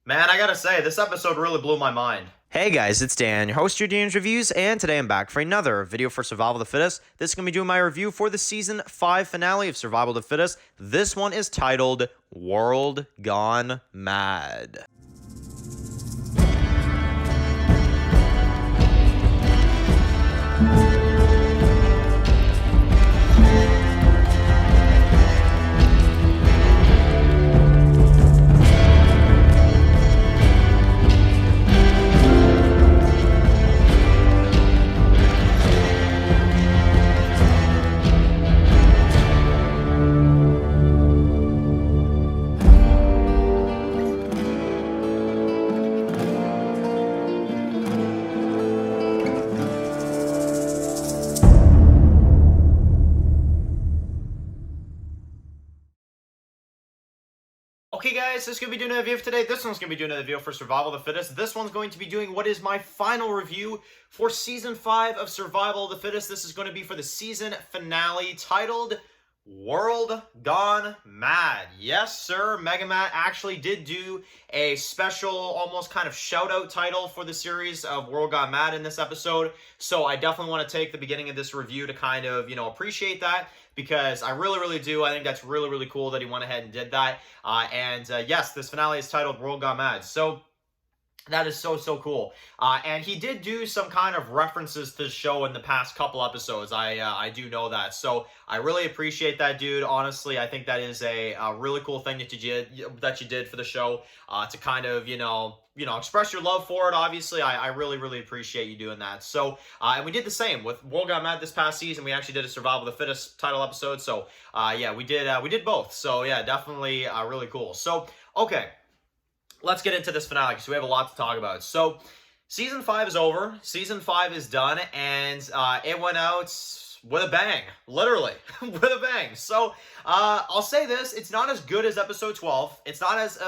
Man, I gotta say, this episode really blew my mind. Hey guys, it's Dan, your host of your Dan's Reviews, and today I'm back for another video for Survival of the Fittest. This is going to be doing my review for the Season 5 finale of Survival of the Fittest. This one is titled World Gone Mad. Okay guys, this is going to be doing a review for today. This one's going to be doing a review for Survival of the Fittest. This one's going to be doing what is my final review for Season 5 of Survival of the Fittest. This is going to be for the season finale titled World Gone Mad. Yes, sir, Mega Matt actually did do a special, almost kind of shout-out title for the series of World Gone Mad in this episode. So I definitely want to take the beginning of this review to kind of, appreciate that, because I really do. I think that's really cool that he went ahead and did that. Yes, this finale is titled World Gone Mad. So that is so cool. And he did do some kind of references to the show in the past couple episodes. I do know that. So I really appreciate that, dude. Honestly, I think that is a really cool thing that you did for the show, to kind of, express your love for it. Obviously, I really appreciate you doing that. So, and we did the same with World Got Mad this past season. We actually did a Survival of the Fittest title episode. So, yeah, we did both. So, yeah, definitely really cool. So, okay. Let's get into this finale because we have a lot to talk about. So, Season 5 is over. Season 5 is done, and it went out with a bang. Literally, with a bang. So, I'll say this. It's not as good as Episode 12. It's not as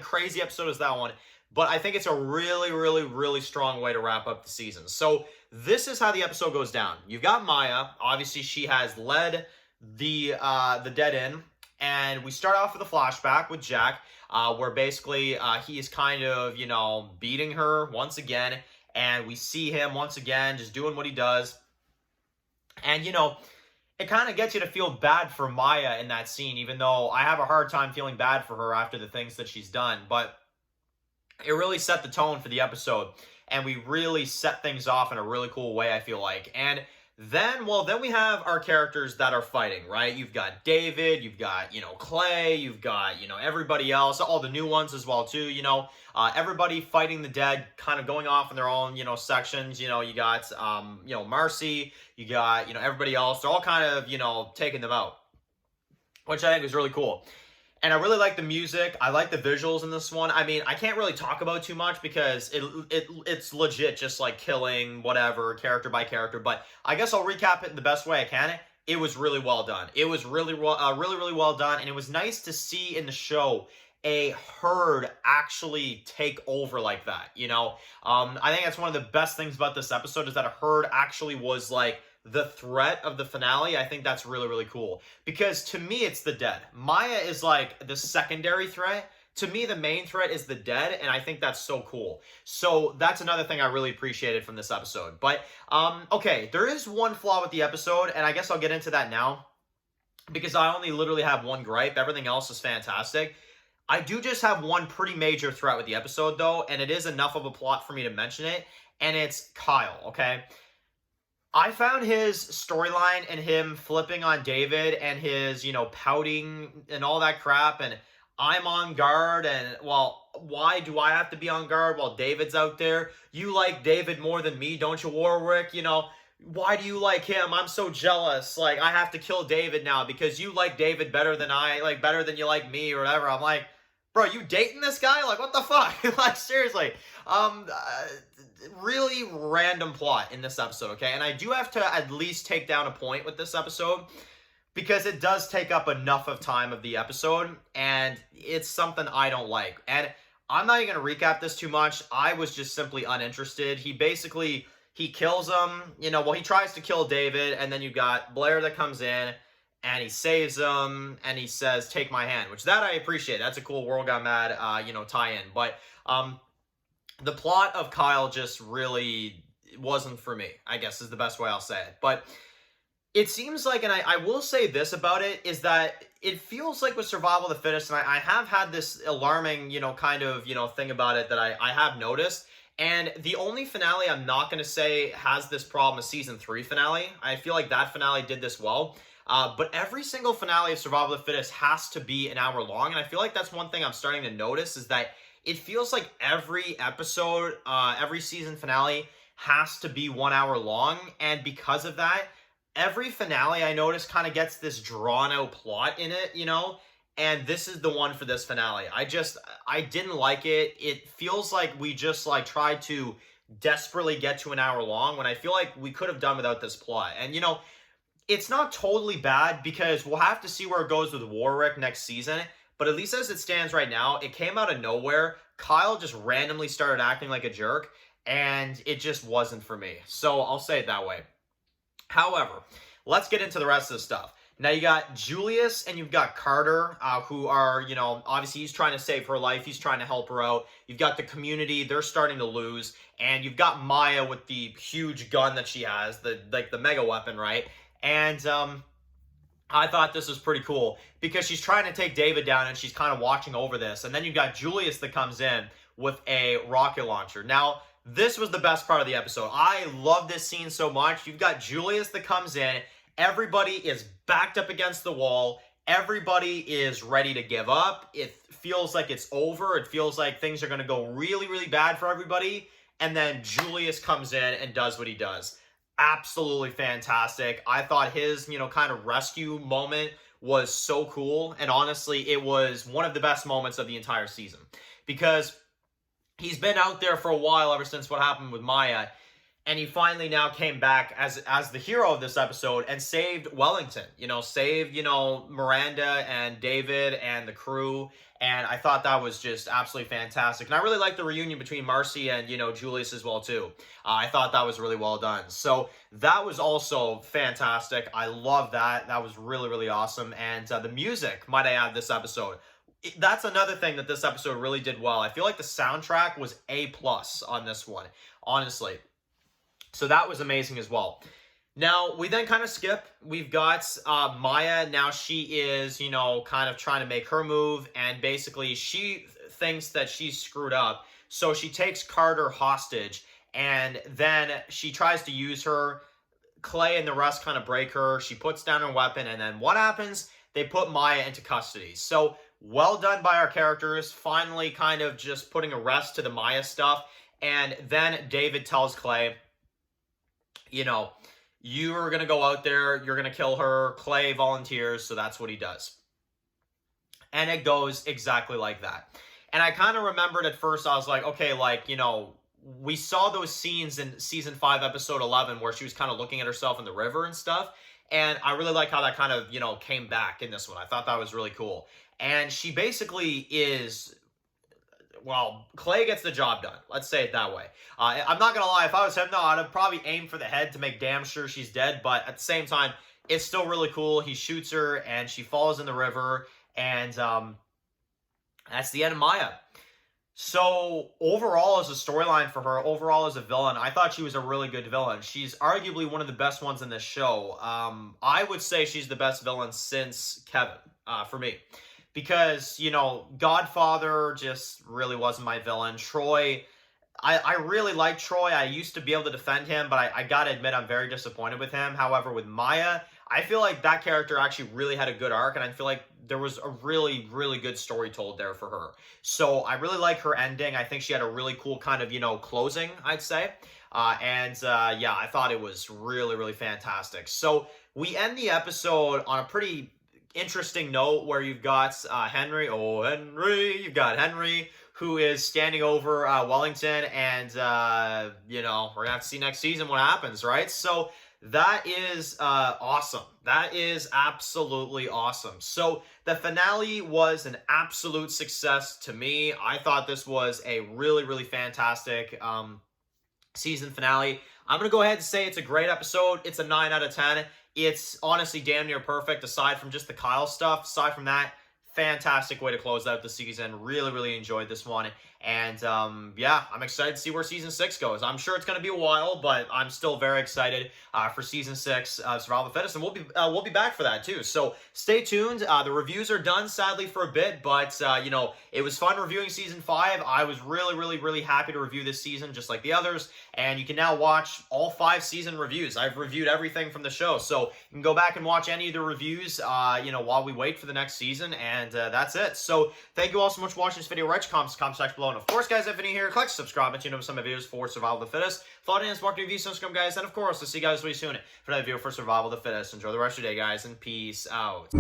crazy episode as that one, but I think it's a really strong way to wrap up the season. So, this is how the episode goes down. You've got Maya. Obviously, she has led the dead in, and we start off with a flashback with Jack, where basically he is kind of, beating her once again, and we see him once again just doing what he does. And, it kind of gets you to feel bad for Maya in that scene, even though I have a hard time feeling bad for her after the things that she's done. But it really set the tone for the episode, and we really set things off in a really cool way, I feel like. And then we have our characters that are fighting, right? You've got David, you've got, Clay, you've got, everybody else, all the new ones as well, too, everybody fighting the dead, kind of going off in their own, sections. You got, Marcy, you got, everybody else. They're all kind of, taking them out, which I think is really cool. And I really like the music. I like the visuals in this one. I mean, I can't really talk about too much because it's legit just like killing whatever, character by character. But I guess I'll recap it in the best way I can. It was really well done. It was really well done. And it was nice to see in the show a herd actually take over like that, I think that's one of the best things about this episode is that a herd actually was like the threat of the finale. I think that's really cool, because to me it's the dead. Maya is like the secondary threat. To me, the main threat is the dead, and I think that's so cool. So that's another thing I really appreciated from this episode. But okay, there is one flaw with the episode, and I guess I'll get into that now, because I only literally have one gripe. Everything else is fantastic. I do just have one pretty major threat with the episode, though, and it is enough of a plot for me to mention it, and it's Kyle, okay? I found his storyline and him flipping on David and his, pouting and all that crap, and I'm on guard, and, well, why do I have to be on guard while David's out there? You like David more than me, don't you, Warwick? Why do you like him? I'm so jealous. Like, I have to kill David now because you like David better than better than you like me or whatever. I'm like, bro, you dating this guy? Like, what the fuck? Like, seriously. Really random plot in this episode, okay? And I do have to at least take down a point with this episode, because it does take up enough of time of the episode, and it's something I don't like. And I'm not even going to recap this too much. I was just simply uninterested. He kills him, he tries to kill David, and then you've got Blair that comes in, and he saves him, and he says, "Take my hand," which that I appreciate. That's a cool World Got Mad, tie-in. But the plot of Kyle just really wasn't for me, I guess is the best way I'll say it. But it seems like, and I will say this about it, is that it feels like with Survival of the Fittest, and I have had this alarming, thing about it that I have noticed. And the only finale I'm not going to say has this problem is season 3 finale. I feel like that finale did this well. But every single finale of Survival of the Fittest has to be an hour long. And I feel like that's one thing I'm starting to notice, is that it feels like every episode, every season finale has to be 1 hour long. And because of that, every finale I notice kind of gets this drawn out plot in it, and this is the one for this finale. I didn't like it. It feels like we just tried to desperately get to an hour long, when I feel like we could have done without this plot. And it's not totally bad, because we'll have to see where it goes with Warwick next season. But at least as it stands right now, it came out of nowhere. Kyle just randomly started acting like a jerk, and it just wasn't for me. So I'll say it that way. However, let's get into the rest of the stuff. Now, you got Julius and you've got Carter, who are, obviously he's trying to save her life. He's trying to help her out. You've got the community. They're starting to lose. And you've got Maya with the huge gun that she has, the mega weapon, right? And I thought this was pretty cool, because she's trying to take David down and she's kind of watching over this. And then you've got Julius that comes in with a rocket launcher. Now, this was the best part of the episode. I love this scene so much. You've got Julius that comes in. Everybody is backed up against the wall. Everybody is ready to give up. It feels like it's over. It feels like things are going to go really, really bad for everybody. And then Julius comes in and does what he does. Absolutely fantastic. I thought his, kind of rescue moment was so cool. And honestly, it was one of the best moments of the entire season, because he's been out there for a while, ever since what happened with Maya, and he finally now came back as the hero of this episode and saved Wellington. Saved, Miranda and David and the crew, and I thought that was just absolutely fantastic. And I really liked the reunion between Marcy and, Julius as well, too. I thought that was really well done. So that was also fantastic. I love that. That was really, really awesome. And the music, might I add, this episode, that's another thing that this episode really did well. I feel like the soundtrack was A+ on this one, honestly. So that was amazing as well. Now, we then kind of skip. We've got Maya. Now she is, kind of trying to make her move. And basically, she thinks that she's screwed up. So she takes Carter hostage. And then she tries to use her. Clay and the rest kind of break her. She puts down her weapon. And then what happens? They put Maya into custody. So well done by our characters. Finally kind of just putting a rest to the Maya stuff. And then David tells Clay, you're going to go out there, you're going to kill her. Clay volunteers, so that's what he does. And it goes exactly like that. And I kind of remembered at first, I was like, okay, we saw those scenes in season 5, episode 11, where she was kind of looking at herself in the river and stuff. And I really like how that kind of, came back in this one. I thought that was really cool. And she basically is, well, Clay gets the job done. Let's say it that way. I'm not going to lie. If I was him, though, I'd have probably aimed for the head to make damn sure she's dead. But at the same time, it's still really cool. He shoots her, and she falls in the river. And that's the end of Maya. So overall, as a storyline for her, overall as a villain, I thought she was a really good villain. She's arguably one of the best ones in this show. I would say she's the best villain since Kevin, for me. Because, Godfather just really wasn't my villain. Troy, I really like Troy. I used to be able to defend him, but I gotta admit I'm very disappointed with him. However, with Maya, I feel like that character actually really had a good arc, and I feel like there was a really, really good story told there for her. So I really like her ending. I think she had a really cool kind of, closing, I'd say. Yeah, I thought it was really, really fantastic. So we end the episode on a pretty interesting note where you've got Henry, you've got Henry, who is standing over Wellington, and, we're going to have to see next season what happens, right? So that is awesome. That is absolutely awesome. So the finale was an absolute success to me. I thought this was a really, really fantastic season finale. I'm going to go ahead and say it's a great episode. It's a 9 out of 10. it's honestly damn near perfect aside from just the Kyle stuff. Aside from that, fantastic way to close out the season. Really enjoyed this one. And yeah, I'm excited to see where Season 6 goes. I'm sure it's going to be a while, but I'm still very excited for Season 6 of Survival of the Fittest, and we'll be back for that too. So stay tuned. The reviews are done, sadly, for a bit, but you know, it was fun reviewing Season 5. I was really happy to review this season, just like the others, and you can now watch all 5 season reviews. I've reviewed everything from the show, so you can go back and watch any of the reviews, you know, while we wait for the next season, and that's it. So thank you all so much for watching this video. Write your comments in the comment section below. And of course, guys, if you're new here, click subscribe and tune in some of my videos for Survival of the Fittest. Follow and market reviews, subscribe, guys. And of course, I'll see you guys really soon for another video for Survival of the Fittest. Enjoy the rest of your day, guys, and peace out.